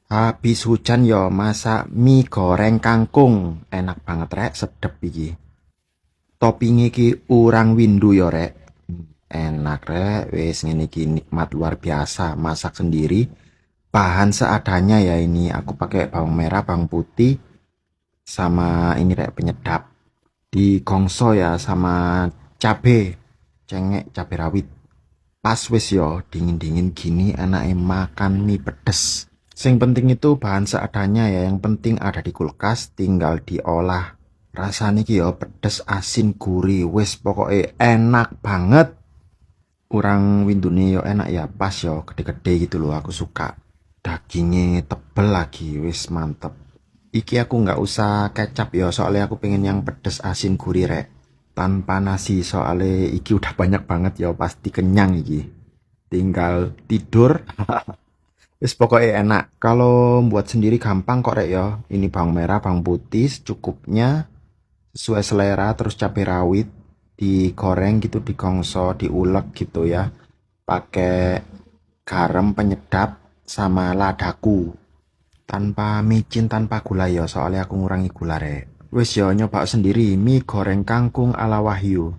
Habis hujan yo masak mie goreng kangkung. Enak banget rek, sedep iki. Topping iki urang windu yo rek. Enak rek, wis ngene iki nikmat luar biasa. Masak sendiri, bahan seadanya ya ini. Aku pakai bawang merah, bawang putih, sama ini rek penyedap. Di gongso ya sama cabe, cengek, cabe rawit. Pas wis yo, dingin-dingin gini enake makan mie pedes. Sing penting itu bahan seadanya ya, yang penting ada di kulkas, tinggal diolah. Rasanya ki yo pedes, asin, gurih, wis pokoknya enak banget. Kurang windune yo enak ya, pas yo gede-gede gitu loh, aku suka. Dagingnya tebel lagi, wis mantep. Iki aku nggak usah kecap yo, soalnya aku pengen yang pedes, asin, gurih rek. Tanpa nasi, soalnya iki udah banyak banget yo, pasti kenyang iki. Tinggal tidur. Wis pokoknya enak. Kalau buat sendiri gampang kok rek ya. Ini bawang merah, bawang putih secukupnya sesuai selera, terus cabai rawit digoreng gitu, digongso, diulek gitu ya. Pakai garam penyedap sama ladaku. Tanpa micin, tanpa gula ya, soalnya aku ngurangi gula rek. Wis yo nyoba sendiri mie goreng kangkung ala Wahyu.